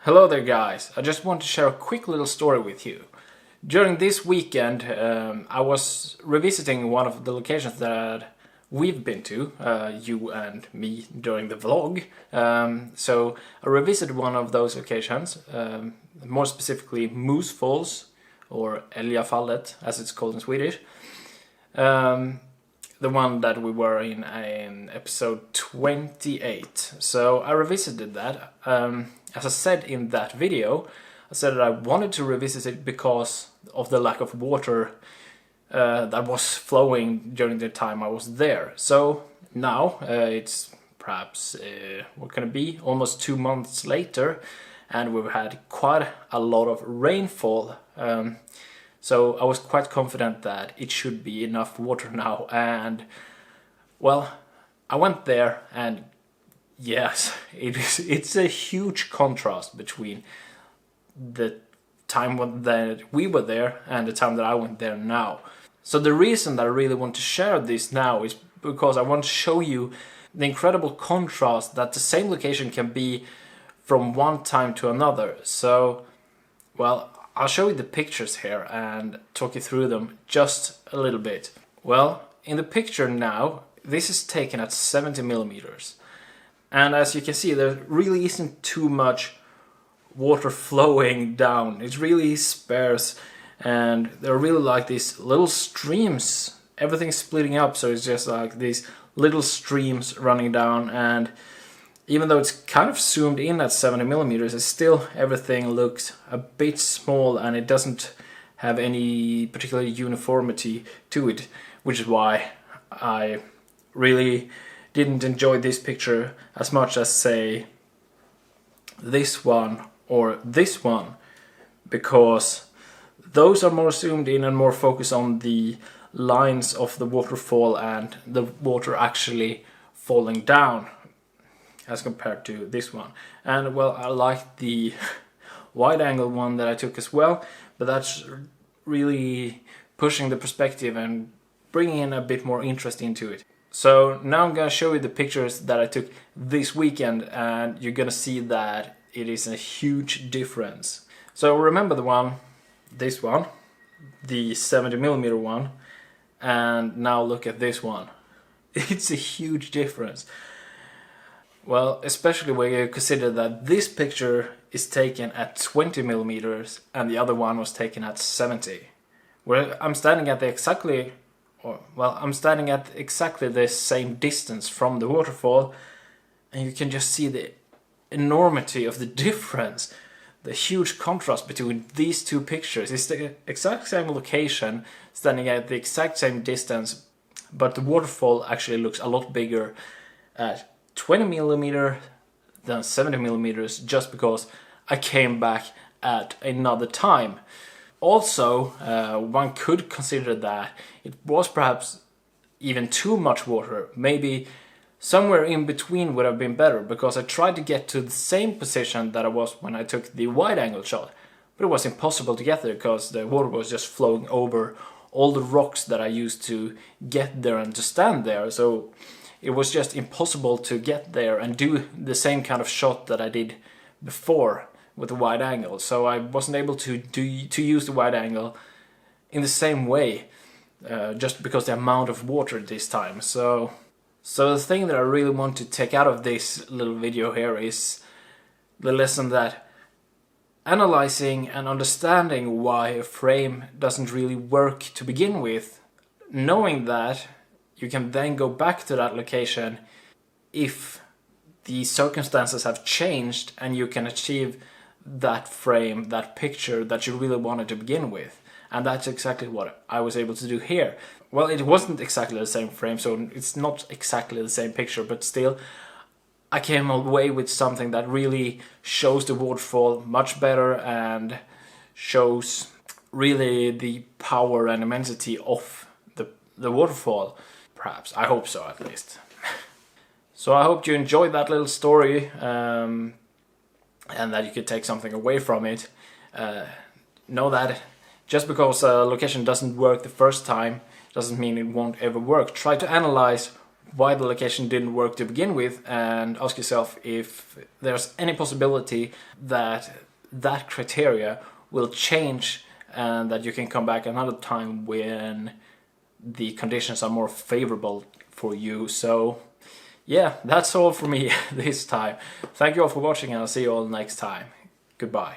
Hello there guys, I just want to share a quick little story with you. During this weekend I was revisiting one of the locations that we've been to, you and me, during the vlog. So I revisited one of those locations, more specifically Moose Falls, or Älgafallet as it's called in Swedish. The one that we were in episode 28. So I revisited that. As I said in that video, I said that I wanted to revisit it because of the lack of water that was flowing during the time I was there. So now it's perhaps, what can it be, almost 2 months later, and we've had quite a lot of rainfall. So I was quite confident that it should be enough water now, and well, I went there and yes, it's a huge contrast between the time that we were there and the time that I went there now. So the reason that I really want to share this now is because I want to show you the incredible contrast that the same location can be from one time to another. So, well, I'll show you the pictures here and talk you through them just a little bit. Well, in the picture now, this is taken at 70mm. And as you can see, there really isn't too much water flowing down. It's really sparse, and they're really like these little streams. Everything's splitting up, so it's just like these little streams running down. And even though it's kind of zoomed in at 70mm, it's still, everything looks a bit small, and it doesn't have any particular uniformity to it, which is why I really didn't enjoy this picture as much as, say, this one or this one, because those are more zoomed in and more focused on the lines of the waterfall and the water actually falling down as compared to this one. And well, I like the wide angle one that I took as well, but that's really pushing the perspective and bringing in a bit more interest into it. So now I'm gonna show you the pictures that I took this weekend, and you're gonna see that it is a huge difference. So remember this one, the 70mm one, and now look at this one. It's a huge difference. Well, especially when you consider that this picture is taken at 20mm and the other one was taken at 70. Where I'm standing at I'm standing at exactly the same distance from the waterfall, and you can just see the enormity of the difference, the huge contrast between these two pictures. It's the exact same location, standing at the exact same distance, but the waterfall actually looks a lot bigger at 20mm than 70mm, just because I came back at another time. Also, one could consider that it was perhaps even too much water. Maybe somewhere in between would have been better, because I tried to get to the same position that I was when I took the wide angle shot, but it was impossible to get there because the water was just flowing over all the rocks that I used to get there and to stand there. So it was just impossible to get there and do the same kind of shot that I did before with the wide angle. So I wasn't able to use the wide angle in the same way, just because the amount of water this time. So the thing that I really want to take out of this little video here is the lesson that analyzing and understanding why a frame doesn't really work to begin with, knowing that you can then go back to that location if the circumstances have changed and you can achieve that frame, that picture that you really wanted to begin with. And that's exactly what I was able to do here. Well, it wasn't exactly the same frame, so it's not exactly the same picture, but still I came away with something that really shows the waterfall much better and shows really the power and immensity of the waterfall. Perhaps, I hope so at least. So I hope you enjoyed that little story, and that you could take something away from it. Know that just because a location doesn't work the first time doesn't mean it won't ever work. Try to analyze why the location didn't work to begin with, and ask yourself if there's any possibility that that criteria will change and that you can come back another time when the conditions are more favorable for you. So yeah, that's all for me this time. Thank you all for watching, and I'll see you all next time. Goodbye.